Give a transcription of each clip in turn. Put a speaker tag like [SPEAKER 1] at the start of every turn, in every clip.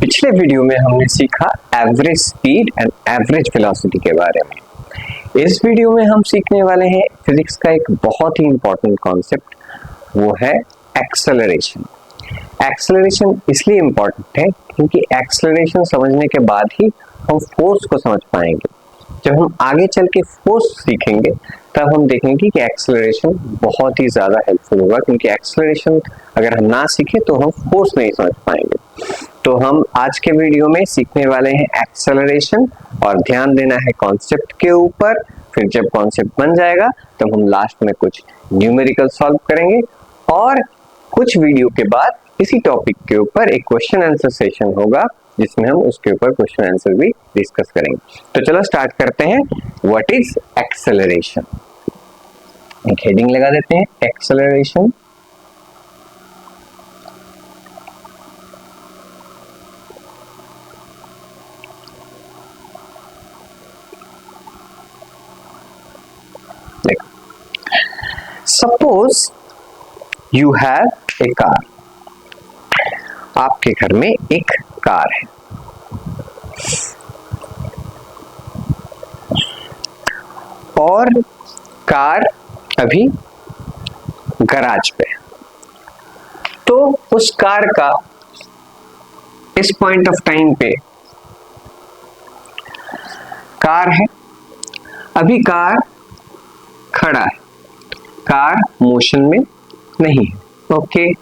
[SPEAKER 1] पिछले वीडियो में हमने सीखा average speed and average velocity के बारे में। इस वीडियो में हम सीखने वाले हैं फिजिक्स का एक बहुत ही इंपॉर्टेंट कॉन्सेप्ट, वो है एक्सेलरेशन। एक्सेलरेशन इसलिए इंपॉर्टेंट है क्योंकि एक्सेलरेशन समझने के बाद ही हम फोर्स को समझ पाएंगे। जब हम आगे चल के फोर्स सीखेंगे तब हम देखेंगे कि एक्सेलरेशन बहुत ही ज्यादा हेल्पफुल होगा, क्योंकि एक्सेलरेशन अगर हम ना सीखे तो हम फोर्स नहीं समझ पाएंगे। तो हम आज के वीडियो में सीखने वाले हैं एक्सेलरेशन, और ध्यान देना है कॉन्सेप्ट के ऊपर। फिर जब कॉन्सेप्ट बन जाएगा तब हम लास्ट में कुछ न्यूमेरिकल सॉल्व करेंगे, और कुछ वीडियो के बाद इसी टॉपिक के ऊपर एक क्वेश्चन आंसर सेशन होगा जिसमें हम उसके ऊपर क्वेश्चन आंसर भी डिस्कस करेंगे। तो चलो स्टार्ट करते हैं। What is acceleration? एक हेडिंग लगा देते हैं, एक्सेलरेशन। देखो, suppose you have a car. आपके घर में एक कार है और कार अभी गैराज पे है। तो उस कार का इस पॉइंट ऑफ टाइम पे कार है, अभी कार खड़ा है, कार मोशन में नहीं है। ओके,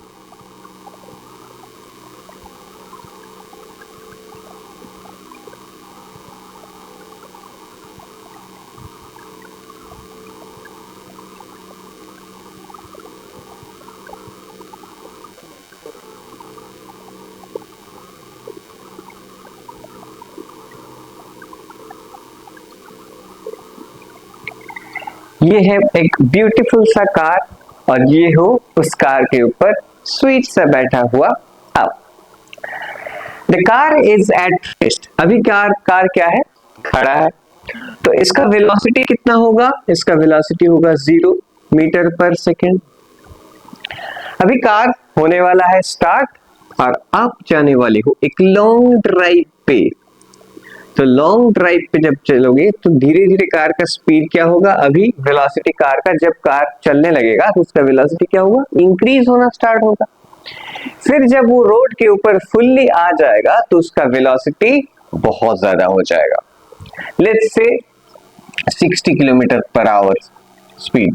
[SPEAKER 1] ये है एक ब्यूटीफुल सा कार, और ये हो उस कार के ऊपर स्वीट सा बैठा हुआ अब। The car is at rest. अभी कार क्या है? खड़ा है। तो इसका वेलोसिटी कितना होगा? इसका वेलोसिटी होगा 0 मीटर पर सेकेंड। अभी कार होने वाला है स्टार्ट, और आप जाने वाले हो एक लॉन्ग ड्राइव पे। तो लॉन्ग ड्राइव पे जब चलोगे तो धीरे धीरे कार का स्पीड क्या होगा? अभी वेलोसिटी कार का, जब कार चलने लगेगा तो उसका वेलोसिटी क्या होगा? इंक्रीज होना स्टार्ट होगा। फिर जब वो रोड के ऊपर फुल्ली आ जाएगा तो उसका वेलोसिटी बहुत ज्यादा हो जाएगा, let's say 60 kilometre per hour speed.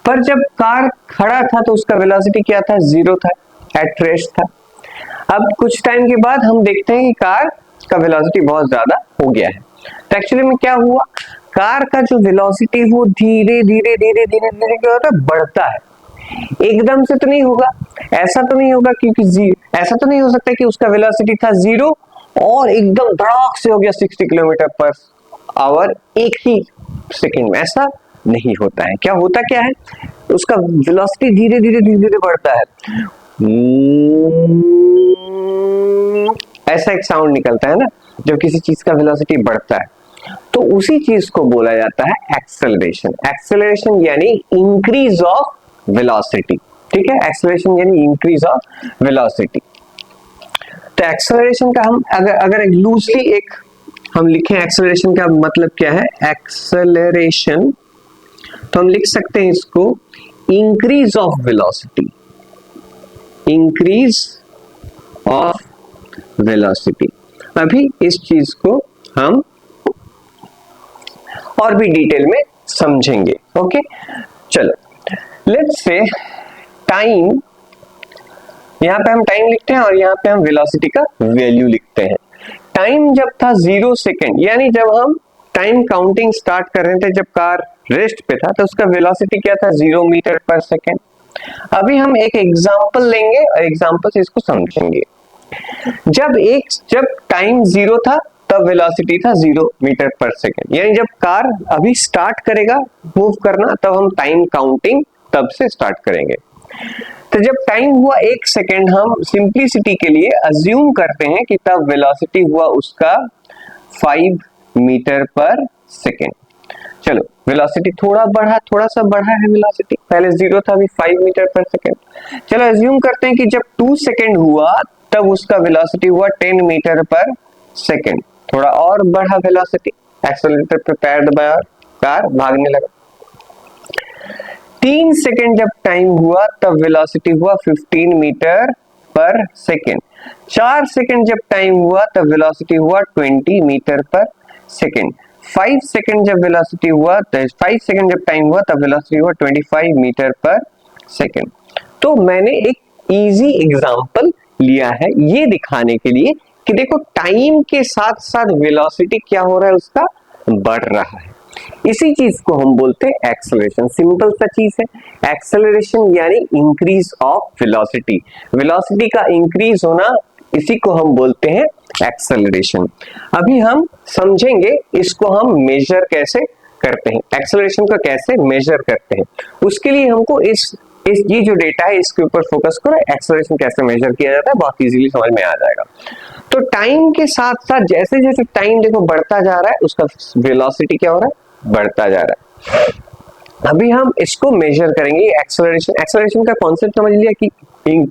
[SPEAKER 1] पर जब कार खड़ा था तो उसका वेलोसिटी क्या था? 0 था, एट रेस्ट था। अब कुछ टाइम के बाद हम देखते हैं कि कार का वेलोसिटी बहुत ज्यादा हो गया है। तो एक्चुअली में क्या हुआ? कार का जो वेलोसिटी वो धीरे धीरे धीरे धीरे धीरे क्या होता है? बढ़ता है। एकदम से तो नहीं होगा, ऐसा तो नहीं होगा, क्योंकि ऐसा तो नहीं हो सकता कि उसका वेलोसिटी था 0 और एकदम धड़ाक से हो गया 60 किलोमीटर पर आवर एक ही सेकेंड में। ऐसा नहीं होता है। क्या होता क्या है? उसका वेलोसिटी धीरे धीरे धीरे धीरे बढ़ता है। ऐसा एक साउंड निकलता है ना जब किसी चीज का वेलोसिटी बढ़ता है, तो उसी चीज को बोला जाता है एक्सेलरेशन। एक्सेलरेशन यानी इंक्रीज ऑफ वेलोसिटी। ठीक है, एक्सेलरेशन यानी इंक्रीज ऑफ वेलोसिटी। तो एक्सेलरेशन का हम अगर लूजली एक हम लिखें, एक्सेलरेशन का मतलब क्या है? एक्सेलरेशन तो हम लिख सकते हैं इसको increase of velocity, increase of velocity. अभी इस चीज को हम और भी डिटेल में समझेंगे। ओके, चलो लेट्स से टाइम, यहां पे हम टाइम लिखते हैं और यहां पे हम वेलोसिटी का वैल्यू लिखते हैं। टाइम जब था 0 सेकेंड, यानी जब हम टाइम काउंटिंग स्टार्ट कर रहे थे, जब कार रेस्ट पे था, तो उसका वेलोसिटी क्या था? 0 मीटर पर सेकेंड। अभी हम एक एग्जांपल लेंगे और एग्जांपल से इसको समझेंगे। जब टाइम 0 था तब वेलोसिटी था 0 मीटर पर सेकेंड, यानी जब कार अभी स्टार्ट करेगा मूव करना तब हम टाइम काउंटिंग तब से स्टार्ट करेंगे। तो जब टाइम हुआ 1 सेकेंड, हम सिंप्लिसिटी के लिए अज्यूम करते हैं कि तब वेलोसिटी हुआ उसका 5 मीटर पर सेकेंड। चलो वेलोसिटी थोड़ा सा बढ़ा है वेलोसिटी, पहले 0 था अभी 5 मीटर पर सेकेंड। चलो अज्यूम करते हैं कि जब 2 सेकेंड हुआ तब उसका वेलोसिटी हुआ 10 मीटर पर सेकेंड। थोड़ा और बढ़ा वेलोसिटी, एक्सेलरेटर पे पैर दबाया, कार भागने लगा। 3 सेकेंड जब टाइम हुआ तब वेलोसिटी हुआ 15 मीटर पर सेकेंड। 4 सेकेंड जब टाइम हुआ तब वेलोसिटी हुआ 20 मीटर पर सेकेंड। 5 सेकेंड जब वेलोसिटी हुआ, 5 सेकेंड जब टाइम हुआ तब वेलोसिटी हुआ 25 मीटर पर सेकेंड। तो मैंने एक इजी एग्जांपल लिया है ये दिखाने के लिए कि देखो टाइम के साथ साथ वेलोसिटी क्या हो रहा है, उसका बढ़ रहा है। इसी चीज को हम बोलते हैं एक्सेलरेशन। सिंपल सा चीज है, एक्सेलरेशन यानी इंक्रीज ऑफ वेलोसिटी। वेलोसिटी का इंक्रीज होना, इसी को हम बोलते हैं एक्सेलरेशन। अभी हम समझेंगे इसको हम मेजर कैसे करते हैं, एक्सेलरेशन को कैसे मेजर करते हैं। उसके लिए हमको इस ये जो डेटा है इसके ऊपर फोकस करो, एक्सेलरेशन कैसे मेजर किया जाता है बहुत इजीली समझ में आ जाएगा। तो टाइम के साथ साथ जैसे जैसे टाइम देखो बढ़ता जा रहा है उसका वेलोसिटी क्या हो रहा है, बढ़ता जा रहा है। अभी हम इसको मेजर करेंगे एक्सेलरेशन। एक्सेलरेशन का कॉन्सेप्ट समझ लिया कि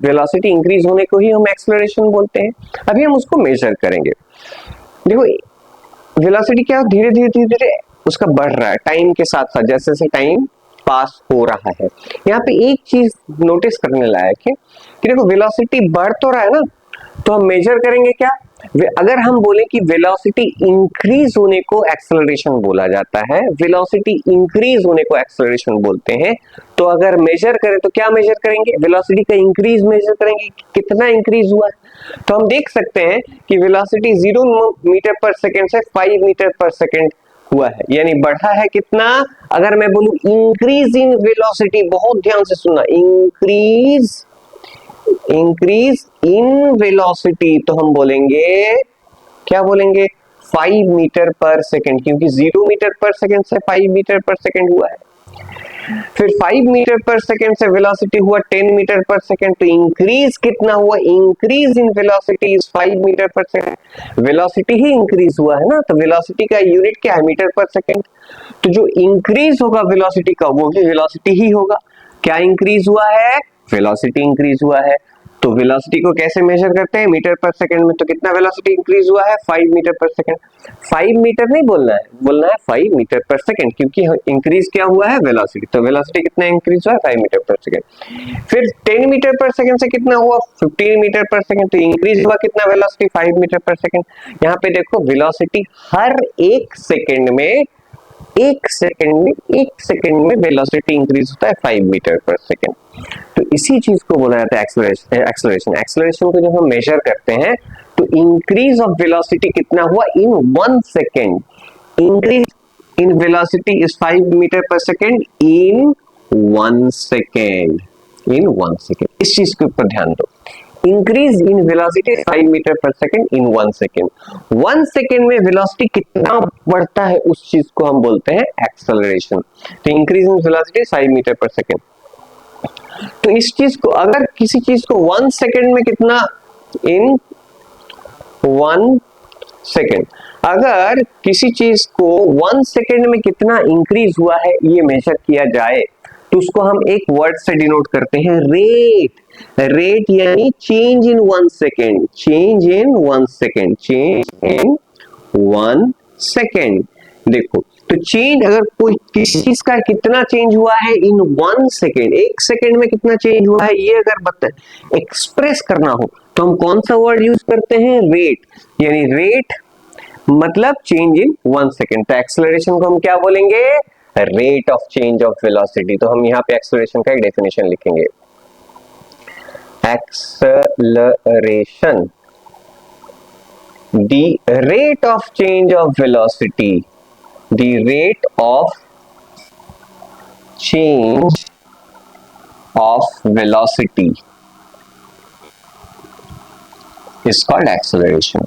[SPEAKER 1] वेलोसिटी इंक्रीज होने को ही हम एक्सेलरेशन बोलते हैं। अभी हम उसको मेजर करेंगे। देखो वेलोसिटी क्या धीरे धीरे धीरे धीरे उसका बढ़ रहा है टाइम के साथ साथ, जैसे जैसे टाइम पास हो रहा है। यहाँ पे एक चीज नोटिस करने लायक है कि देखो वेलोसिटी बढ़ तो रहा है ना, तो हम मेजर करेंगे क्या, अगर हम बोले कि वेलोसिटी इंक्रीज होने को एक्सेलरेशन बोला जाता है, वेलोसिटी इंक्रीज होने को एक्सेलरेशन बोलते हैं, तो अगर मेजर करें तो क्या मेजर करेंगे, वेलोसिटी का इंक्रीज मेजर करेंगे, कितना इंक्रीज हुआ है। तो हम देख सकते हैं कि वेलोसिटी 0 मीटर पर सेकेंड से 5 मीटर पर सेकेंड हुआ है, यानी बढ़ा है कितना। अगर मैं बोलूं इंक्रीज इन वेलोसिटी, बहुत ध्यान से सुनना, इंक्रीज इन वेलोसिटी, तो हम बोलेंगे क्या बोलेंगे 5 मीटर पर सेकेंड, क्योंकि 0 मीटर पर सेकेंड से 5 मीटर पर सेकेंड हुआ है। फिर 5 मीटर पर सेकेंड से वेलोसिटी हुआ 10 मीटर पर सेकेंड, तो इंक्रीज कितना हुआ, increase in velocity is 5 metre per second. Velocity ही इंक्रीज हुआ है ना, तो वेलोसिटी का यूनिट क्या है, मीटर पर सेकेंड। तो जो इंक्रीज होगा वेलोसिटी का वो भी वेलोसिटी ही होगा। क्या इंक्रीज हुआ है, वेलोसिटी इंक्रीज हुआ है। तो वेलोसिटी को कैसे मेजर करते हैं, मीटर पर सेकंड में। तो कितना वेलोसिटी इंक्रीज हुआ है, 5 मीटर पर सेकंड। 5 मीटर नहीं बोलना है, बोलना है 5 मीटर पर सेकंड, क्योंकि इंक्रीज क्या हुआ है, वेलोसिटी। तो वेलोसिटी कितना इंक्रीज हुआ है, 5 मीटर पर सेकंड। फिर 10 मीटर पर सेकंड से कितना हुआ, 15 मीटर पर सेकंड। तो इंक्रीज हुआ कितना वेलोसिटी, 5 मीटर पर सेकंड। यहाँ पे देखो वेलोसिटी हर एक सेकंड में, एक सेकंड में वेलोसिटी इंक्रीज होता है 5 मीटर पर सेकंड। तो इसी चीज को बोला जाता है एक्सेलरेशन। एक्सेलरेशन को जब हम मेजर करते हैं तो इंक्रीज ऑफ वेलोसिटी कितना हुआ in 1 second, increase in velocity is 5 metre per second in 1 second, in 1 second. इस चीज के ऊपर ध्यान दो, increase in velocity 5 metre per second in 1 second. 1 second में वेलोसिटी कितना बढ़ता है उस चीज को हम बोलते हैं एक्सेलरेशन। तो increase in velocity 5 metre per second. तो इस चीज को, अगर किसी चीज को 1 सेकंड में कितना, इन 1 सेकंड, अगर किसी चीज को 1 सेकंड में कितना इंक्रीज हुआ है ये मेजर किया जाए तो उसको हम एक वर्ड से डिनोट करते हैं, रेट। रेट यानी change in 1 second, change in 1 second, change in 1 second. देखो तो चेंज, अगर कोई किसी चीज का कितना चेंज हुआ है इन 1 सेकेंड, एक सेकेंड में कितना चेंज हुआ है, ये अगर बता एक्सप्रेस करना हो तो हम कौन सा वर्ड यूज करते हैं, रेट। यानी रेट मतलब चेंज इन 1 सेकेंड। तो एक्सेलरेशन को हम क्या बोलेंगे, rate of change of velocity. तो हम यहाँ पे एक्सेलरेशन का एक डेफिनेशन लिखेंगे, acceleration, the rate of change of velocity, the rate of change of velocity is called acceleration.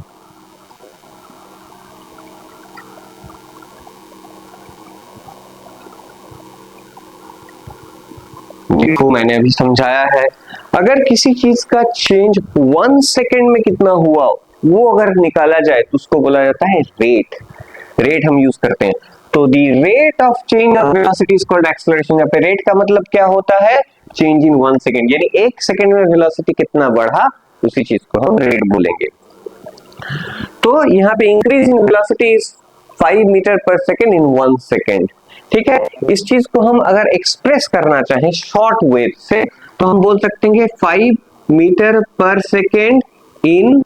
[SPEAKER 1] देखो मैंने अभी समझाया है, अगर किसी चीज का चेंज 1 सेकेंड में कितना हुआ वो अगर निकाला जाए तो उसको बोला जाता है रेट। रेट हम यूज करते हैं। तो the rate of change of velocity is called acceleration. यहाँ पे रेट का मतलब क्या होता है, चेंज इन 1 सेकेंड, यानी एक सेकेंड में वेलोसिटी कितना बढ़ा उसी चीज को हम रेट बोलेंगे। तो यहाँ पे increase in velocity is 5 metre per second in 1 second. ठीक है, इस चीज को हम अगर एक्सप्रेस करना चाहें शॉर्ट वेव से तो हम बोल सकते हैं 5 metre per second in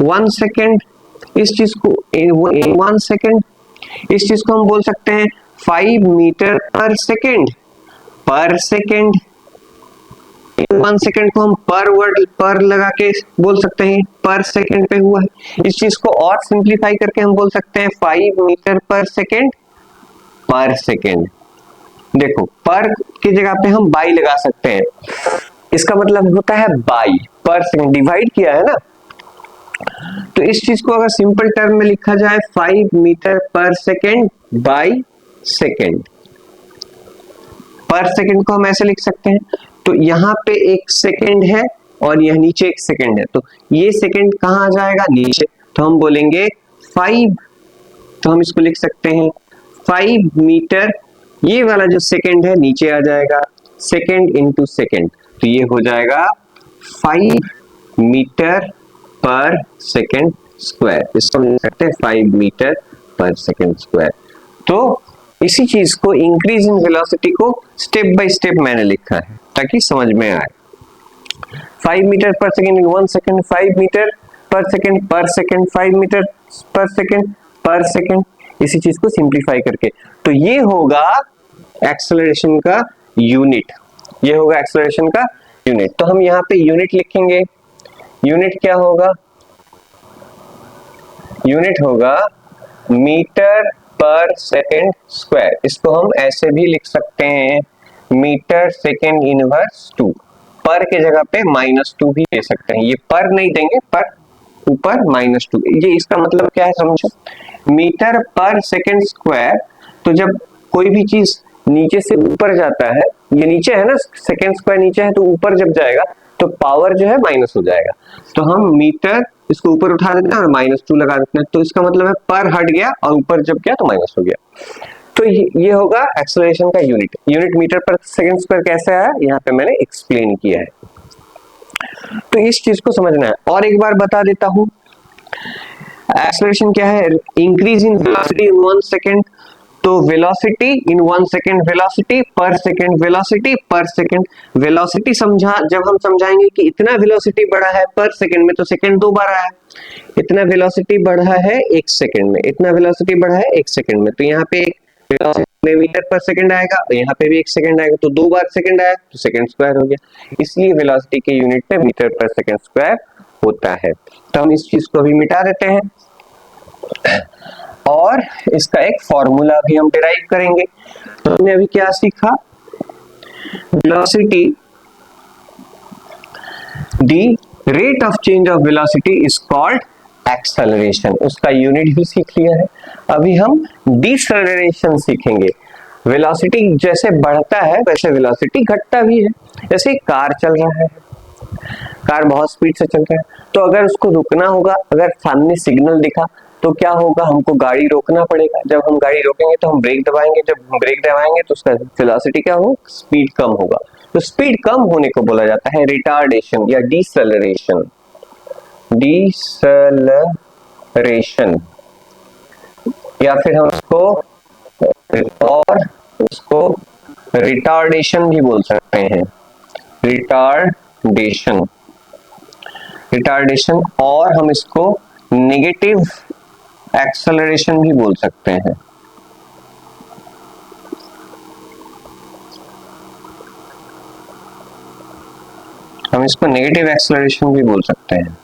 [SPEAKER 1] 1 second. इस चीज को इन 1 सेकेंड, इस चीज को हम बोल सकते हैं 5 मीटर पर सेकेंड 1 सेकेंड को हम पर वर्ड पर लगा के बोल सकते हैं पर सेकेंड पे हुआ है। इस चीज को और सिंप्लीफाई करके हम बोल सकते हैं 5 मीटर पर सेकेंड। देखो पर की जगह पे हम बाई लगा सकते हैं, इसका मतलब होता है बाई पर सेकेंड, डिवाइड किया है ना। तो इस चीज को अगर सिंपल टर्म में लिखा जाए 5 metre per second by second. पर सेकेंड को हम ऐसे लिख सकते हैं, तो यहाँ पे 1 सेकेंड है और यह नीचे 1 सेकेंड है, तो ये सेकेंड कहाँ आ जाएगा नीचे, तो हम बोलेंगे 5, तो हम इसको लिख सकते हैं 5 मीटर, ये वाला जो सेकेंड है नीचे आ जाएगा, सेकेंड इंटू सेकेंड, तो ये हो जाएगा 5 मीटर पर सेकेंड स्क्वायर। इसको लिख सकते हैं 5 मीटर पर सेकेंड स्क्वायर। तो इसी चीज को इंक्रीज इन वेलोसिटी को स्टेप बाय स्टेप मैंने लिखा है ताकि समझ में आए। 5 metre per second in 1 second, 5 metre per second 5 metre per second, इसी चीज को सिंप्लीफाई करके। तो ये होगा एक्सेलरेशन का यूनिट, ये होगा एक्सेलरेशन का यूनिट। तो हम यहाँ पे यूनिट लिखेंगे, यूनिट क्या होगा, यूनिट होगा मीटर पर सेकेंड स्क्वायर। इसको हम ऐसे भी लिख सकते हैं मीटर सेकेंड इनवर्स 2, पर के जगह पे -2 भी दे सकते हैं, ये पर नहीं देंगे, पर ऊपर -2, ये इसका मतलब क्या है समझो, मीटर पर सेकेंड स्क्वायर। तो जब कोई भी चीज नीचे से ऊपर जाता है, ये नीचे है ना, सेकेंड स्क्वायर नीचे है, तो ऊपर जब जाएगा तो पावर जो है माइनस हो जाएगा, तो हम मीटर इसको ऊपर उठा देते हैं और -2 लगा देते हैं, तो इसका मतलब है पर हट गया और ऊपर जब गया तो माइनस हो गया। तो ये होगा एक्सेलरेशन का unit. Unit metre per second square कैसे आया, यहाँ पे मैंने एक्सप्लेन किया है। तो इस चीज को समझना है। और एक बार बता देता हूं, एक्सेलरेशन क्या है, increase in velocity in 1 second, तो वेलोसिटी इन 1 सेकेंड, वेलोसिटी पर सेकेंड, वेलोसिटी पर सेकेंड। वेलोसिटी समझा, जब हम समझाएंगे कि इतना वेलोसिटी बढ़ा है पर सेकेंड में, तो सेकेंड 2 बार आया, इतना वेलोसिटी बढ़ा है 1 सेकेंड में, इतना वेलोसिटी बढ़ा है 1 सेकेंड में, तो यहाँ पे वेलोसिटी में मीटर पर सेकेंड आएगा, यहाँ पे भी 1 सेकेंड आएगा, तो 2 बार सेकेंड आया तो सेकेंड स्क्वायर हो गया, इसलिए वेलोसिटी के यूनिट पे मीटर पर सेकेंड स्क्वायर होता है। तो हम इस चीज को भी मिटा देते हैं और इसका एक फॉर्मूला भी हम डिराइव करेंगे। तो हमने अभी क्या सीखा, velocity, the rate of change of velocity is called acceleration, उसका यूनिट भी सीख लिया है। अभी हम डिसेलरेशन सीखेंगे। वेलोसिटी जैसे बढ़ता है वैसे वेलोसिटी घटता भी है। जैसे कार चल रहा है, कार बहुत स्पीड से चल रहा है, तो अगर उसको रुकना होगा, अगर सामने सिग्नल दिखा तो क्या होगा, हमको गाड़ी रोकना पड़ेगा। जब हम गाड़ी रोकेंगे तो हम ब्रेक दबाएंगे, जब हम ब्रेक दबाएंगे तो उसका वेलोसिटी क्या हो, स्पीड कम होगा। तो स्पीड कम होने को बोला जाता है रिटार्डेशन या डिसेलरेशन। डिसेलरेशन या फिर हम उसको रिटार्डेशन भी बोल सकते हैं, रिटार्डेशन, और हम इसको नेगेटिव एक्सेलरेशन भी बोल सकते हैं। हम इसको नेगेटिव एक्सेलरेशन भी बोल सकते हैं।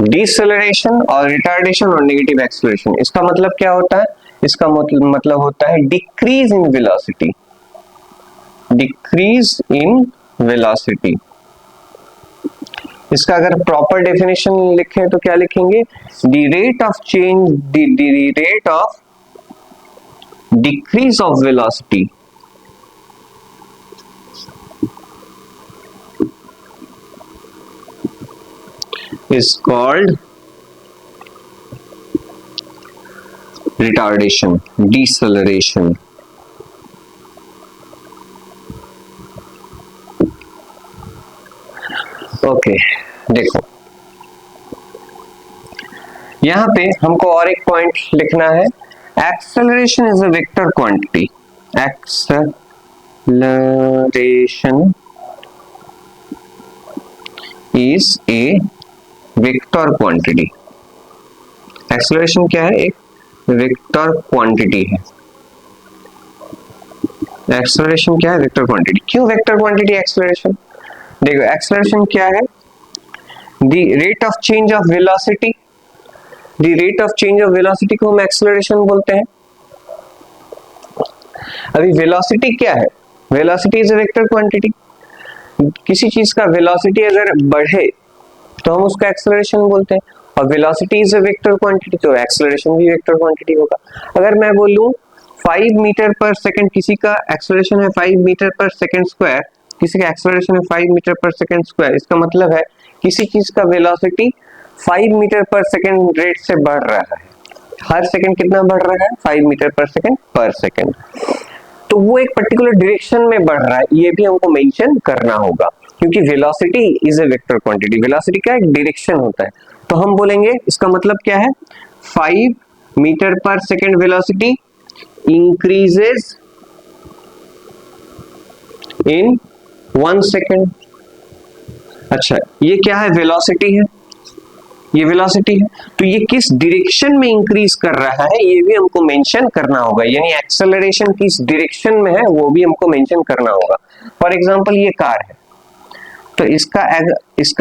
[SPEAKER 1] डिसेलरेशन और रिटार्डेशन और नेगेटिव एक्सेलरेशन, इसका मतलब क्या होता है, इसका मतलब होता है decrease in velocity, decrease in velocity. इसका अगर प्रॉपर डेफिनेशन लिखें तो क्या लिखेंगे, the rate of change, the rate of decrease of velocity is called retardation, deceleration. Okay. Okay देखो यहां पे हमको और एक पॉइंट लिखना है, acceleration is a vector quantity, acceleration is a vector quantity. Acceleration क्या है, एक वेक्टर क्वांटिटी है। एक्सेलरेशन क्या है, वेक्टर क्वांटिटी। क्यों वेक्टर क्वांटिटी एक्सेलरेशन? देखो एक्सेलरेशन क्या है, the rate of change of velocity, the rate of change of velocity को हम एक्सेलरेशन बोलते हैं। अभी वेलोसिटी क्या है, velocity is a vector quantity. किसी चीज का वेलोसिटी अगर बढ़े तो हम उसका एक्सेलरेशन बोलते हैं, और velocity is a vector quantity, तो एक्सेलरेशन भी वेक्टर क्वांटिटी होगा। अगर मैं बोलूं 5 मीटर पर सेकंड, किसी का एक्सेलरेशन है 5 मीटर पर सेकंड स्क्वायर, किसी का एक्सेलरेशन है 5 मीटर पर सेकंड स्क्वायर, इसका मतलब है किसी चीज का velocity 5 metre per second rate से बढ़ रहा है। हर सेकंड कितना बढ़ रहा है, 5 मीटर पर सेकंड। तो वो एक पर्टिकुलर डायरेक्शन में बढ़ रहा है, ये भी हमको मेंशन करना होगा, क्योंकि velocity is a vector quantity. Velocity का एक डायरेक्शन होता है, तो हम बोलेंगे इसका मतलब क्या है, 5 metre per second velocity increases इन 1 सेकंड। अच्छा ये क्या है, वेलोसिटी है, ये वेलोसिटी है, तो ये किस डायरेक्शन में इंक्रीज कर रहा है ये भी हमको मेंशन करना होगा, यानी एक्सेलरेशन किस डायरेक्शन में है वो भी हमको मेंशन करना होगा। फॉर एग्जांपल ये कार है, तो इसका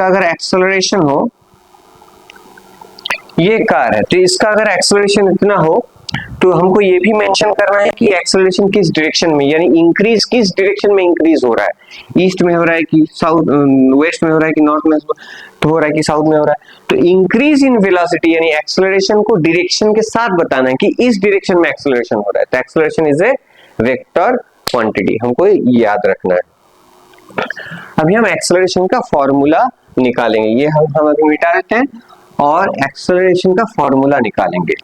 [SPEAKER 1] अगर एक्सेलरेशन हो, ये कार है तो इसका अगर एक्सेलरेशन इतना हो, तो हमको ये भी मेंशन करना है कि एक्सेलरेशन किस डायरेक्शन में, यानी इंक्रीज किस डायरेक्शन में इंक्रीज हो रहा है, ईस्ट में हो रहा है कि साउथ, वेस्ट में हो रहा है कि नॉर्थ में तो हो रहा है कि साउथ में हो रहा है। तो इंक्रीज इन वेलोसिटी यानी एक्सेलरेशन को डायरेक्शन के साथ बताना है कि इस डायरेक्शन में एक्सेलरेशन हो रहा है, तो acceleration is a vector quantity, हमको याद रखना है। अभी हम एक्सेलरेशन का फॉर्मूला निकालेंगे, ये हम अभी मिटा देते हैं और एक्सेलरेशन का फॉर्मूला निकालेंगे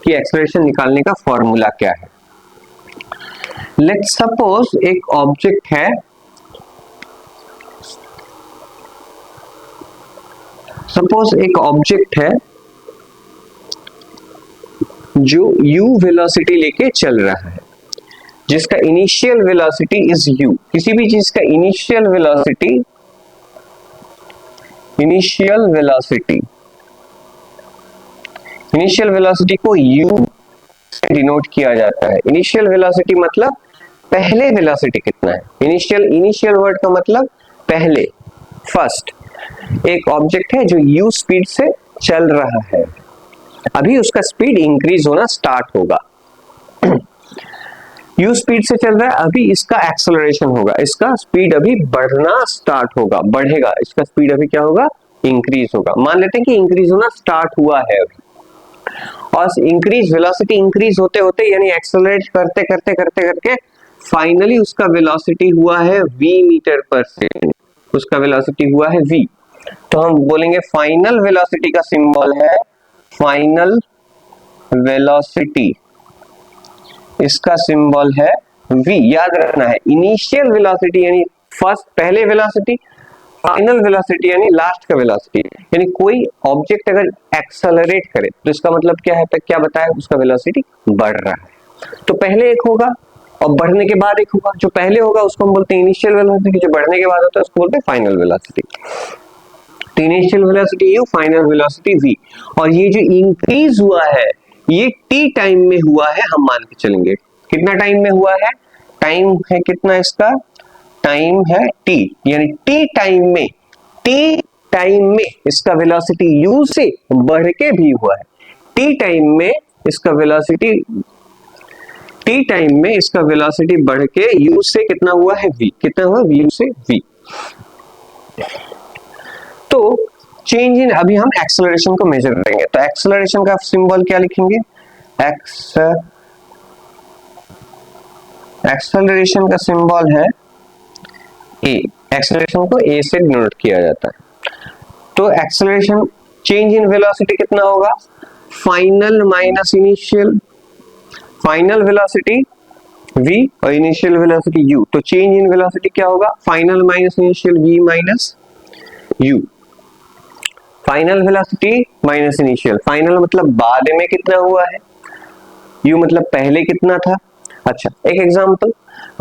[SPEAKER 1] कि एक्सेलरेशन निकालने का फॉर्मूला क्या है। लेट्स सपोज एक ऑब्जेक्ट है, सपोज एक ऑब्जेक्ट है जो u वेलोसिटी लेके चल रहा है, जिसका इनिशियल वेलोसिटी इज u। किसी भी चीज का इनिशियल वेलोसिटी को u से डिनोट किया जाता है। इनिशियल वेलोसिटी मतलब पहले वेलोसिटी कितना है, इनिशियल वर्ड का मतलब पहले, फर्स्ट। एक ऑब्जेक्ट है जो u स्पीड से चल रहा है, अभी उसका स्पीड इंक्रीज होना स्टार्ट होगा। u स्पीड से चल रहा है, अभी इसका एक्सेलरेशन होगा, इसका स्पीड अभी बढ़ना स्टार्ट होगा, बढ़ेगा, इसका स्पीड अभी क्या होगा, इंक्रीज होगा। मान लेते हैं कि इंक्रीज होना स्टार्ट हुआ है अभी, और इंक्रीज वेलोसिटी इंक्रीज होते होते यानी एक्सेलरेट करते करके फाइनली उसका वेलोसिटी हुआ है v मीटर पर सेकंड, उसका वेलोसिटी हुआ है v। तो हम बोलेंगे फाइनल वेलोसिटी का सिंबल है, फाइनल वेलोसिटी, इसका सिंबल है v। याद रखना है इनिशियल वेलोसिटी यानी फर्स्ट पहले वेलोसिटी, फाइनल वेलोसिटी यानी लास्ट का वेलोसिटी। यानी कोई ऑब्जेक्ट अगर एक्सेलरेट करे तो इसका मतलब क्या है, क्या बताया, उसका वेलोसिटी बढ़ रहा है। तो पहले एक होगा और बढ़ने के बाद एक होगा, जो पहले होगा उसको हम बोलते हैं इनिशियल वेलोसिटी, जो बढ़ने के बाद होता है उसको बोलते हैं फाइनल वेलोसिटी। तो initial velocity u, final velocity v, और ये जो इंक्रीज हुआ है ये t टाइम में हुआ है, हम मान के चलेंगे। कितना टाइम में हुआ है, टाइम है कितना, इसका टाइम है t, यानी t टाइम में इसका वेलोसिटी u से बढ़ के भी हुआ है। t टाइम में इसका वेलोसिटी बढ़ के u से कितना हुआ है, v। कितना हुआ, u से v। तो चेंज इन, अभी हम एक्सेलरेशन को मेजर करेंगे, तो एक्सेलरेशन का सिंबल क्या लिखेंगे, एक्सेलरेशन का सिंबल है a। एक्सेलरेशन को a से डिनोट किया जाता है। तो एक्सेलरेशन, चेंज इन वेलोसिटी कितना होगा, final minus initial, final velocity v और इनिशियल वेलोसिटी u। तो चेंज इन वेलोसिटी क्या होगा, final minus initial v minus u, final velocity minus initial, final मतलब बाद में कितना हुआ है, u मतलब पहले कितना था। अच्छा एक एग्जांपल,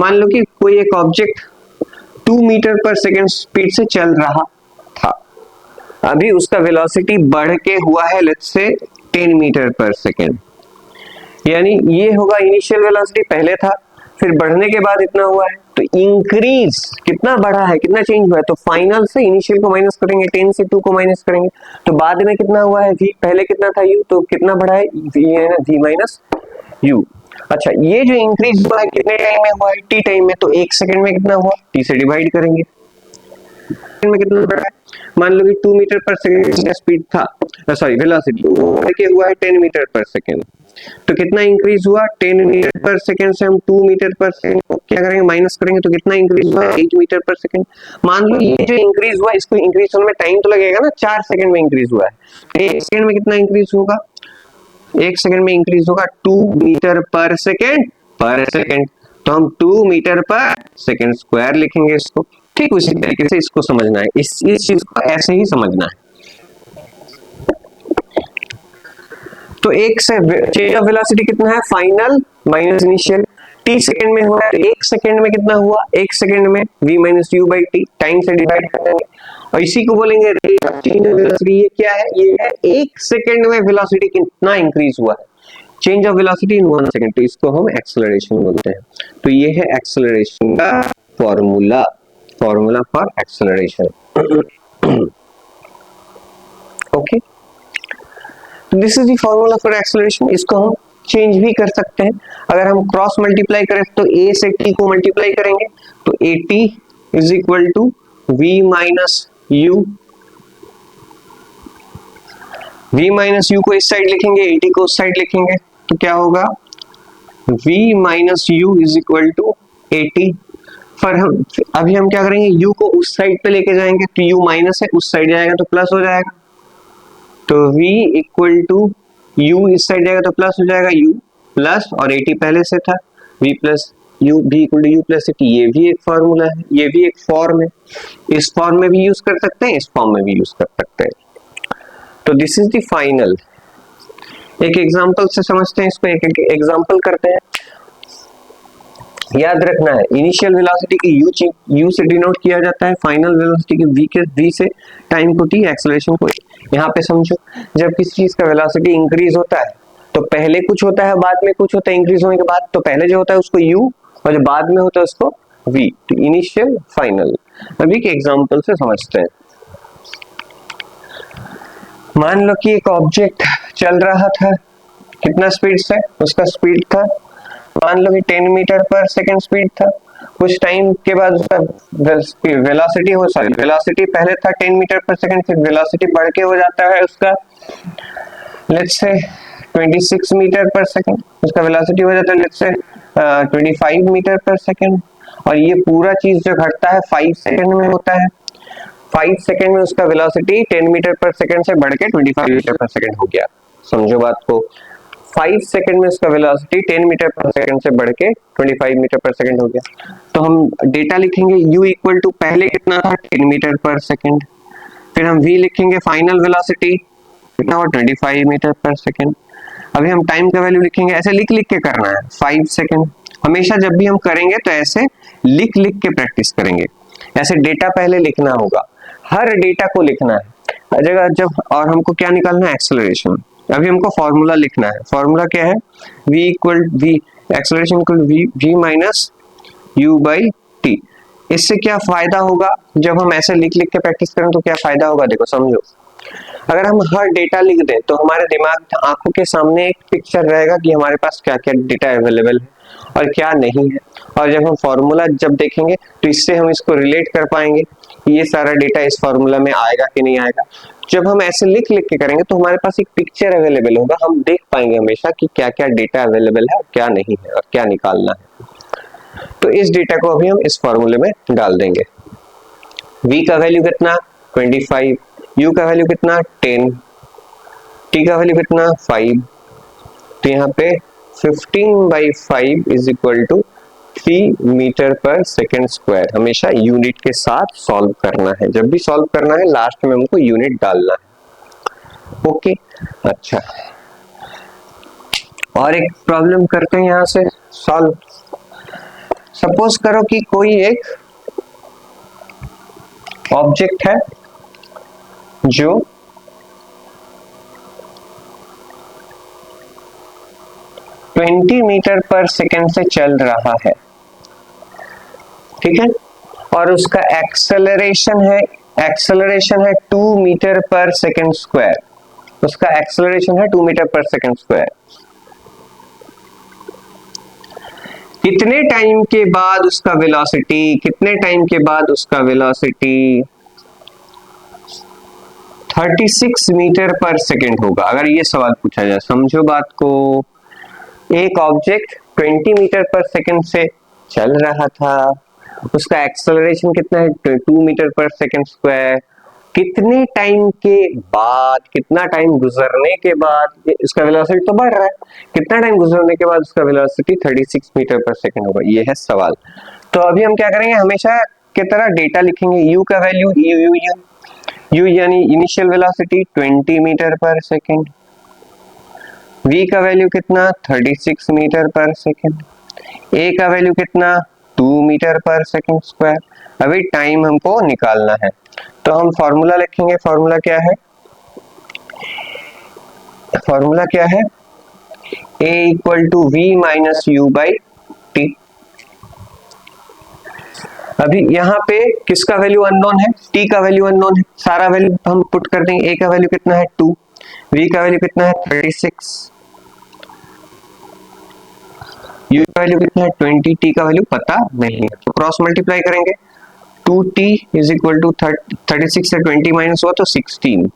[SPEAKER 1] मान लो कि कोई एक object 2 metre per second speed से चल रहा था, अभी उसका वेलोसिटी बढ़ के हुआ है let's say 10 metre per second, यानी ये होगा इनिशियल वेलोसिटी पहले था, फिर बढ़ने के बाद इतना हुआ है, तो इंक्रीज कितना बढ़ा है, कितना चेंज हुआ है, तो फाइनल से इनिशियल को माइनस करेंगे, 10 से 2 को माइनस करेंगे, तो बाद में कितना हुआ है v, पहले कितना था u, तो कितना बढ़ा है v है ना, v माइनस u। अच्छा ये जो इंक्रीज हुआ है कितने टाइम में हुआ है, t टाइम में, तो 1 सेकंड में कितना हुआ, t से डिवाइड करेंगे, में कितना बढ़ा है, मान लो कि 2 मीटर पर सेकंड स्पीड था, सॉरी वेलोसिटी के हुआ है 10 मीटर पर सेकंड, तो कितना इंक्रीज हुआ, 10 मीटर पर सेकंड से हम 2 मीटर पर सेकंड को क्या करेंगे, माइनस करेंगे, तो कितना इंक्रीज हुआ, 8 मीटर पर सेकंड। मान लो ये जो इंक्रीज हुआ इसको इंक्रीज होने में टाइम तो लगेगा ना, 4 सेकंड में इंक्रीज हुआ है, 1 सेकंड में कितना इंक्रीज होगा, 1 सेकंड में इंक्रीज होगा 2 मीटर पर सेकंड, तो हम 2 मीटर पर सेकंड स्क्वायर लिखेंगे इसको। ठीक उसी तरीके से इसको समझना है, इस चीज को ऐसे ही समझना है। तो एक से चेंज ऑफ वेलोसिटी कितना है, final minus initial, t second में हुआ है, 1 सेकंड में कितना हुआ, 1 सेकंड में v minus u by T, time से डिवाइड कर देंगे, और इसी को बोलेंगे rate of change of velocity. ये क्या है, ये है 1 सेकंड में वेलोसिटी कितना इंक्रीज हुआ है, change of velocity in 1 second, तो इसको हम एक्सेलरेशन बोलते हैं। तो ये है एक्सेलरेशन का formula for acceleration. Okay, this is the formula for acceleration. इसको हम चेंज भी कर सकते हैं, अगर हम क्रॉस मल्टीप्लाई करें तो a से t को मल्टीप्लाई करेंगे तो at is equal to v minus u को इस साइड लिखेंगे, at को उस साइड लिखेंगे, तो क्या होगा v minus u is equal to at। पर हम अभी हम क्या करेंगे, u को उस साइड पे लेके जाएंगे, तो u माइनस है, उस साइड जाएगा तो प्लस हो जाएगा, तो v इक्वल टू u इस साइड जाएगा तो प्लस हो जाएगा, u प्लस और at पहले से था, v plus u, v equal to u plus at, ये भी एक फॉर्मूला है, ये भी एक फॉर्म है, इस फॉर्म में भी यूज कर सकते हैं, इस फॉर्म में भी यूज कर सकते हैं। तो दिस इज द फाइनल। एक एग्जांपल से समझते हैं इसको, एक एग्जांपल करते हैं। याद रखना है इनिशियल वेलोसिटी की u से डिनोट किया जाता है, फाइनल वेलोसिटी की v से, टाइम को t, एक्सेलरेशन को। यहाँ पे समझो, जब किसी चीज का वेलोसिटी इंक्रीज होता है तो पहले कुछ होता है, बाद में कुछ होता है, इंक्रीज होने के बाद, तो पहले जो होता है उसको u और जो बाद में होता है उसको v, तो इनिशियल फाइनल। अभी के एग्जांपल से समझते हैं। मान लो कि एक ऑब्जेक्ट चल रहा था, कितना स्पीड से, उसका स्पीड था मान लो कि 10 मीटर पर सेकंड स्पीड था, कुछ टाइम के बाद उसका वेलोसिटी पहले था 10 मीटर पर सेकंड, फिर वेलोसिटी बढ़ के हो जाता है उसका let's say 26 metre per second, उसका वेलोसिटी हो जाता है let's say 25 metre per second, और ये पूरा चीज जो घटता है 5 सेकंड में होता है। 5 सेकंड में उसका वेलोसिटी 10 मीटर पर सेकंड से बढ़ के 25 मीटर पर सेकंड हो गया। समझो बात को, 5 सेकंड में उसका वेलोसिटी 10 मीटर पर सेकंड से बढ़ के 25 मीटर पर सेकंड हो गया। तो हम डेटा लिखेंगे u इक्वल टू पहले कितना था 10 मीटर पर सेकंड, फिर हम v लिखेंगे फाइनल वेलोसिटी कितना हुआ 25 मीटर पर सेकंड। अभी हम टाइम का वैल्यू लिखेंगे, ऐसे लिख लिख के करना है 5 सेकंड। हमेशा जब भी हम करेंगे तो ऐसे लिख लिख के प्रैक्टिस करेंगे, ऐसे डेटा पहले लिखना होगा, हर डेटा को लिखना है जगह जब, और हमको क्या निकालना है एक्सेलरेशन। अभी हमको फॉर्मूला लिखना है, फॉर्मूला क्या है v equal v acceleration equal v minus u by T. इससे क्या फायदा होगा, जब हम ऐसे लिख लिख के प्रैक्टिस करें तो क्या फायदा होगा, देखो समझो, अगर हम हर डेटा लिख दें तो हमारे दिमाग आंखों के सामने एक पिक्चर रहेगा कि हमारे पास क्या क्या डेटा अवेलेबल है और क्या नहीं है, और जब हम फॉर्मूला जब देखेंगे तो इससे हम इसको रिलेट कर पाएंगे कि ये सारा डेटा इस फॉर्मूला में आएगा कि नहीं आएगा। जब हम ऐसे लिख लिख के करेंगे तो हमारे पास एक पिक्चर अवेलेबल होगा, हम देख पाएंगे हमेशा कि क्या क्या डेटा अवेलेबल है और क्या नहीं है और क्या निकालना है। तो इस डेटा को अभी हम इस फॉर्मूले में डाल देंगे। v का वैल्यू कितना 25, u का वैल्यू कितना 10, t का वैल्यू कितना 5, तो यहाँ पे 15/5 is equal to metre per second square. हमेशा यूनिट के साथ सॉल्व करना है, जब भी सॉल्व करना है लास्ट में हमको यूनिट डालना है। ओके अच्छा, और एक प्रॉब्लम करते हैं यहां से सॉल्व। सपोज करो कि कोई एक ऑब्जेक्ट है जो 20 मीटर पर सेकेंड से चल रहा है, ठीक है, और उसका एक्सेलरेशन है 2 मीटर पर सेकेंड स्क्वायर। उसका एक्सेलरेशन है 2 मीटर पर सेकेंड स्क्वायर। कितने टाइम के बाद उसका वेलोसिटी 36 मीटर पर सेकेंड होगा। अगर ये सवाल पूछा जाए, समझो बात को, एक ऑब्जेक्ट 20 मीटर पर सेकेंड से चल रहा था, उसका एक्सेलरेशन कितना है 2 मीटर पर सेकेंड स्क्वायर। कितने टाइम के बाद, कितना टाइम गुजरने के बाद इसका वेलोसिटी तो बढ़ रहा है, कितना टाइम गुजरने के बाद उसका वेलोसिटी 36 मीटर पर सेकेंड होगा, ये है सवाल। तो अभी हम क्या करेंगे, हमेशा की तरह डेटा लिखेंगे। यू का वैल्यू यू यानी initial velocity 20 metre per second, v का वैल्यू कितना 36 मीटर पर सेकेंड, a का वैल्यू कितना 2 मीटर पर सेकेंड स्क्वायर। अभी टाइम हमको निकालना है, तो हम फॉर्मूला लिखेंगे। फॉर्मूला क्या है a equal to v minus u by t. अभी यहाँ पे किसका वैल्यू अननोन है, t का वैल्यू अननोन है, सारा वैल्यू हम पुट कर देंगे। a का वैल्यू कितना है 2, v का वैल्यू कितना है 36, u का वैल्यू कितना है 20, t का वैल्यू पता नहीं है, तो क्रॉस मल्टीप्लाई करेंगे। 2t इज इक्वल टू 36 से 20 माइनस हुआ तो 16,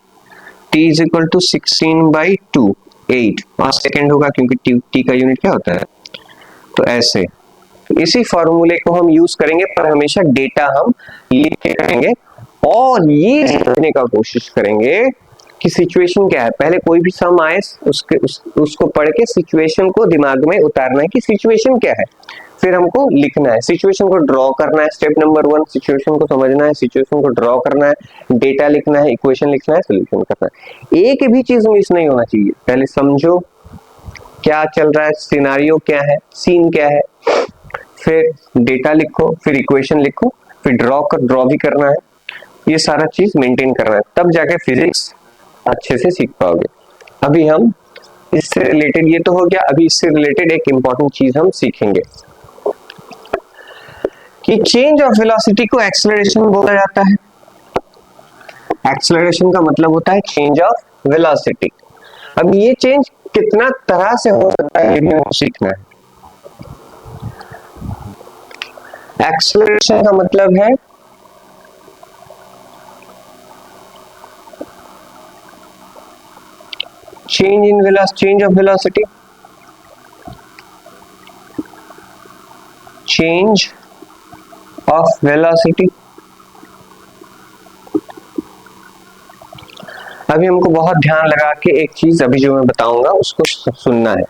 [SPEAKER 1] t is equal to 16 by 2 8, और सेकेंड होगा क्योंकि t का यूनिट क्या होता है। तो ऐसे इसी फॉर्मूले को हम यूज करेंगे, पर हमेशा डेटा हम लिख के करेंगे और ये समझने का कोशिश करेंगे कि सिचुएशन क्या है। पहले कोई भी सम आए उसको पढ़ के सिचुएशन को दिमाग में उतारना है कि सिचुएशन क्या है, फिर हमको लिखना है, सिचुएशन को ड्रॉ करना है। स्टेप नंबर 1 सिचुएशन को समझना है, सिचुएशन को ड्रॉ करना है, डेटा लिखना है, इक्वेशन लिखना है, सोल्यूशन करना है। एक भी चीज मिस नहीं होना चाहिए। पहले समझो क्या चल रहा है, सिनारियो क्या है, सीन क्या है, फिर डेटा लिखो, फिर इक्वेशन लिखो, फिर ड्रॉ भी करना है। ये सारा चीज मेंटेन करना है, तब जाके फिजिक्स अच्छे से सीख पाओगे। अभी हम इससे रिलेटेड, ये तो हो गया, अभी इससे रिलेटेड एक इंपॉर्टेंट चीज हम सीखेंगे कि चेंज ऑफ वेलोसिटी को एक्सेलरेशन बोला जाता है। एक्सेलरेशन का मतलब होता है चेंज ऑफ वेलोसिटी। अब ये चेंज कितना तरह से हो सकता है, ये भी हमको सीखना है। एक्सेलरेशन का मतलब है change of velocity, change of velocity. अभी हमको बहुत ध्यान लगा के एक चीज अभी जो मैं बताऊंगा उसको सुनना है।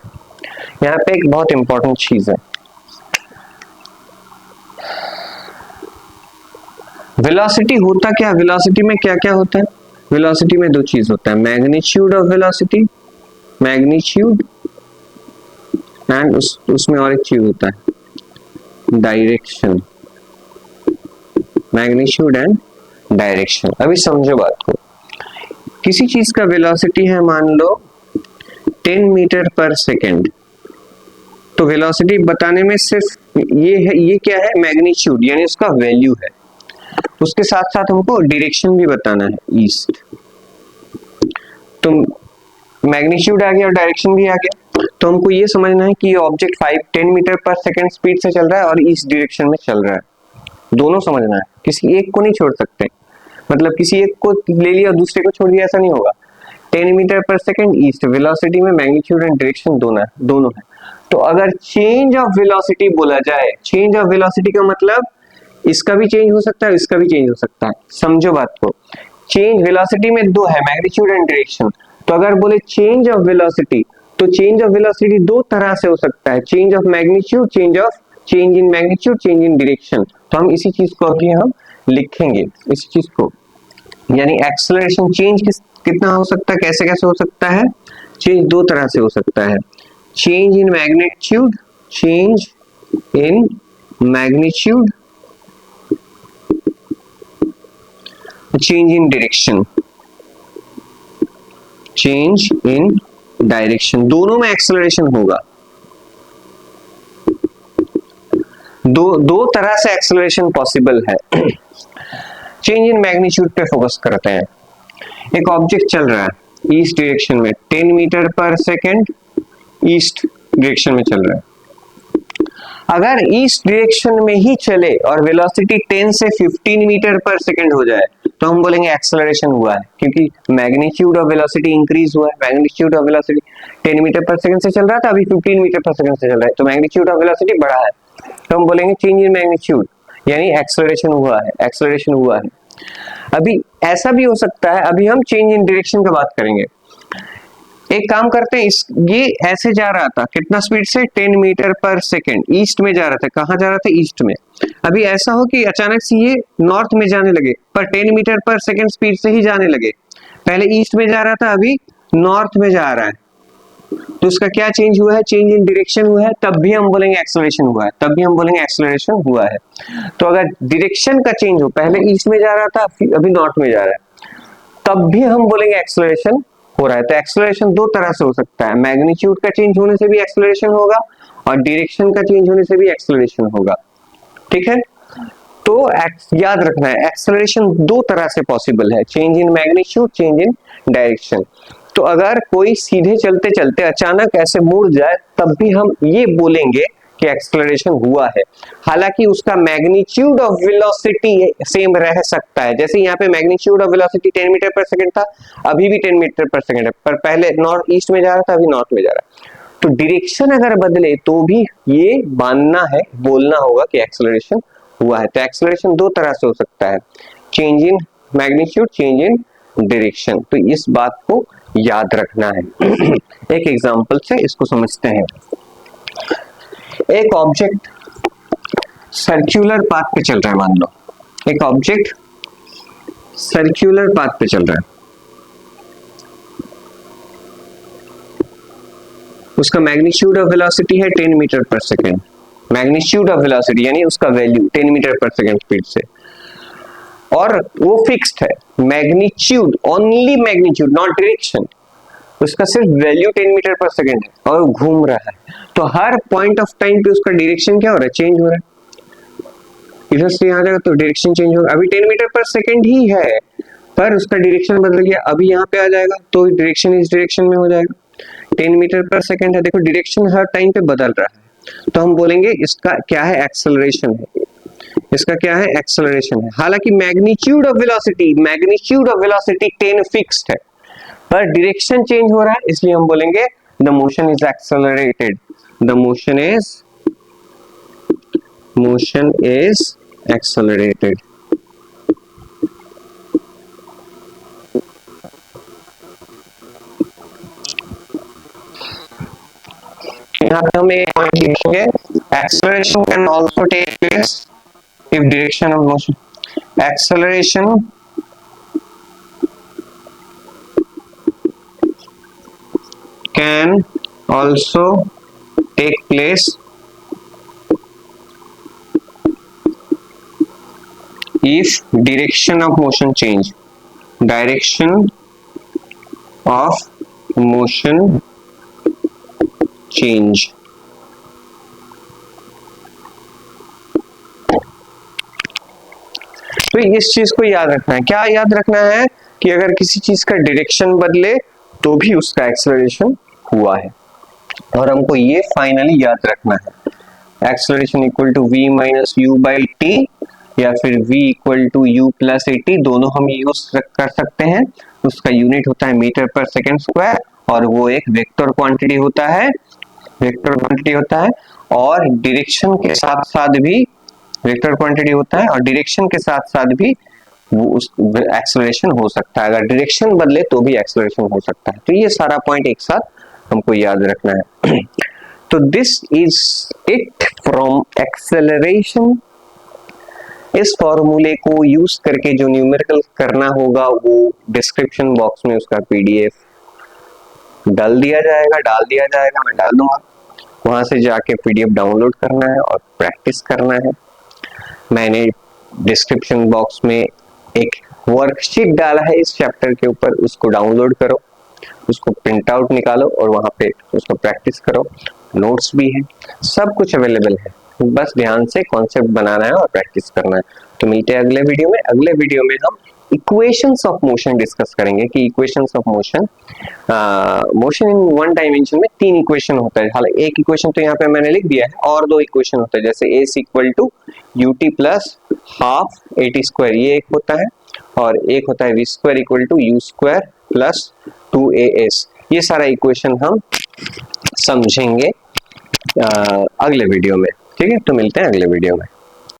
[SPEAKER 1] यहाँ पे एक बहुत इंपॉर्टेंट चीज है, वेलोसिटी होता क्या, वेलोसिटी में क्या क्या होता है। वेलोसिटी में दो चीज होता है, magnitude of velocity, magnitude, and उसमें और एक चीज होता है डायरेक्शन, मैग्नीट्यूड एंड डायरेक्शन। अभी समझो बात को, किसी चीज का वेलोसिटी है मान लो 10 मीटर पर सेकेंड, तो वेलोसिटी बताने में सिर्फ ये है, ये क्या है मैग्नीट्यूड यानी उसका वैल्यू है, उसके साथ साथ हमको डायरेक्शन भी बताना है, ईस्ट। तो मैग्नीट्यूड आ गया और डायरेक्शन भी आ गया, तो हमको ये समझना है कि ये object 10 metre per second speed से चल रहा है और ईस्ट डायरेक्शन में चल रहा है, दोनों समझना है, किसी एक को नहीं छोड़ सकते। मतलब किसी एक को ले लिया और दूसरे को छोड़ दिया, ऐसा नहीं होगा। 10 metre per second east, velocity में मैग्नीट्यूड एंड डायरेक्शन दोनों है। तो अगर चेंज ऑफ वेलोसिटी बोला जाए, चेंज ऑफ वेलोसिटी का मतलब इसका भी चेंज हो सकता है, इसका भी चेंज हो सकता है। समझो बात को, चेंज वेलोसिटी में दो है, मैग्नीट्यूड एंड डायरेक्शन। तो अगर बोले चेंज ऑफ वेलोसिटी, तो चेंज ऑफ वेलोसिटी दो तरह से हो सकता है, change of magnitude, change of change in magnitude, change in direction. तो हम इसी चीज को अभी हम लिखेंगे, इसी चीज को, यानी एक्सेलरेशन चेंज कितना हो सकता है, कैसे कैसे हो सकता है। चेंज दो तरह से हो सकता है, change in magnitude, change in magnitude, change in direction, change in direction, दोनों में एक्सेलरेशन होगा। दो तरह से एक्सेलरेशन पॉसिबल है। चेंज इन मैग्नीट्यूड पे फोकस करते हैं। एक ऑब्जेक्ट चल रहा है ईस्ट डायरेक्शन में 10 metre per second, east direction में चल रहा है। अगर ईस्ट डायरेक्शन में ही चले और वेलोसिटी 10 से 15 मीटर पर सेकेंड हो जाए तो हम बोलेंगे एक्सेलरेशन हुआ है, क्योंकि मैग्नीट्यूड ऑफ वेलोसिटी इंक्रीज हुआ है। Magnitude of velocity 10 metre per second से चल रहा था, अभी 15 मीटर पर सेकेंड से चल रहा है, तो मैग्नीट्यूड ऑफ वेलोसिटी बढ़ा है, तो हम बोलेंगे चेंज इन मैग्नीट्यूड, यानी एक्सेलरेशन हुआ है, एक्सेलरेशन हुआ है। अभी ऐसा भी हो सकता है, अभी हम चेंज इन डायरेक्शन की बात करेंगे। एक काम करते हैं, ये ऐसे जा रहा था कितना स्पीड से, 10 मीटर पर सेकेंड, ईस्ट में जा रहा था। कहां जा रहा था, ईस्ट में। अभी ऐसा हो कि अचानक से ये नॉर्थ में जाने लगे, पर 10 मीटर पर सेकेंड स्पीड से ही जाने लगे। पहले ईस्ट में जा रहा था, अभी नॉर्थ में जा रहा है, तो उसका क्या चेंज हुआ है, चेंज इन डायरेक्शन हुआ है, तब भी हम बोलेंगे एक्सेलरेशन हुआ है, तब भी हम बोलेंगे एक्सेलरेशन हुआ है। तो अगर डायरेक्शन का चेंज हो, पहले ईस्ट में जा रहा था, अभी नॉर्थ में जा रहा है, तब भी हम बोलेंगे एक्सेलरेशन हो रहा है। तो एक्सेलरेशन दो तरह से हो सकता है, मैग्नीट्यूड का चेंज होने से भी एक्सेलरेशन होगा और डायरेक्शन का चेंज होने से भी एक्सेलरेशन होगा। ठीक है, तो याद रखना है एक्सेलरेशन दो तरह से पॉसिबल है, change in magnitude, change in direction. तो अगर कोई सीधे चलते चलते अचानक ऐसे मुड़ जाए तब भी हम ये बोलेंगे कि एक्सेलरेशन हुआ है, हालांकि उसका मैग्नीट्यूड ऑफ वेलोसिटी सेम रह सकता है। जैसे यहाँ पे magnitude of velocity 10 metre per second था, अभी भी 10 मीटर पर सेकंड है, पर पहले नॉर्थ ईस्ट में जा रहा था, अभी नॉर्थ में जा रहा है। तो डायरेक्शन अगर बदले तो भी ये मानना है, बोलना होगा कि एक्सेलरेशन हुआ है। तो एक्सेलरेशन दो तरह से हो सकता है, change in magnitude, change in direction. तो इस बात को याद रखना है। एक एग्जांपल से इसको समझते हैं। एक ऑब्जेक्ट सर्कुलर पाथ पे चल रहा है, मान लो एक ऑब्जेक्ट सर्कुलर पाथ पे चल रहा है, उसका मैग्नीट्यूड ऑफ वेलोसिटी है 10 metre per second. Magnitude of velocity यानी उसका value 10 metre per second speed से, और वो फिक्स्ड है, magnitude only magnitude not direction, उसका सिर्फ वैल्यू 10 मीटर पर सेकेंड है और घूम रहा है। तो हर पॉइंट ऑफ टाइम पे उसका डायरेक्शन क्या हो रहा है, चेंज हो रहा है। इधर से यहाँ जाएगा तो डायरेक्शन चेंज होगा, अभी 10 मीटर पर सेकेंड ही है पर उसका डायरेक्शन बदल गया, अभी यहाँ पे आ जाएगा तो डायरेक्शन इस डायरेक्शन में हो जाएगा। 10 मीटर पर सेकेंड है, देखो डायरेक्शन हर टाइम पे बदल रहा है, तो हम बोलेंगे इसका क्या है, एक्सेलरेशन है, इसका क्या है, एक्सेलरेशन है। हालांकि मैग्नीट्यूड ऑफ वेलोसिटी 10 फिक्स्ड है, पर डायरेक्शन चेंज हो रहा है, इसलिए हम बोलेंगे the motion is accelerated, the motion is accelerated. यहाँ पे हम एक पॉइंट लिखेंगे, acceleration can also take place if direction of motion, acceleration can also take place if direction of motion change, direction of motion change। तो इस चीज को याद रखना है, क्या याद रखना है कि अगर किसी चीज का डायरेक्शन बदले तो भी उसका एक्सेलरेशन हुआ है, और हमको ये फाइनली याद रखना है, acceleration equal to v minus u by t या फिर v equal to u plus a t, दोनों हम यूज कर सकते हैं। उसका यूनिट होता है मीटर पर सेकेंड स्क्वायर और वो एक वेक्टर क्वांटिटी होता है, और डायरेक्शन के साथ साथ भी वेक्टर क्वांटिटी होता है, और डायरेक्शन के साथ साथ भी वो उस एक्सेलरेशन हो सकता है, अगर डायरेक्शन बदले तो भी एक्सेलरेशन हो सकता है। तो ये सारा पॉइंट एक साथ हमको याद रखना है। तो this is it from acceleration. इस फॉर्मूले को यूज करके जो न्यूमेरिकल करना होगा वो डिस्क्रिप्शन बॉक्स में उसका पीडीएफ डाल दिया जाएगा, मैं डाल दूंगा। वहां से जाके पीडीएफ डाउनलोड करना है और प्रैक्टिस करना है। मैंने डिस्क्रिप्शन बॉक्स में एक वर्कशीट डाला है इस चैप्टर के ऊपर, उसको डाउनलोड करो, उसको प्रिंट आउट निकालो और वहां पे उसको प्रैक्टिस करो। नोट्स भी है, सब कुछ अवेलेबल है, बस ध्यान से कॉन्सेप्ट बनाना है और प्रैक्टिस करना है। तो मिलते हैं अगले वीडियो में। अगले वीडियो में हम इक्वेशंस ऑफ मोशन डिस्कस करेंगे कि equations of motion, motion in one dimension में 3 इक्वेशन होता है। हालांकि एक इक्वेशन तो यहाँ पे मैंने लिख दिया है और 2 इक्वेशन होता है, जैसे a equal to ut plus half at square, ये एक होता है, और एक होता है v square equal to u square plus 2as। ये सारा इक्वेशन हम समझेंगे अगले वीडियो में। ठीक है, तो मिलते हैं अगले वीडियो में।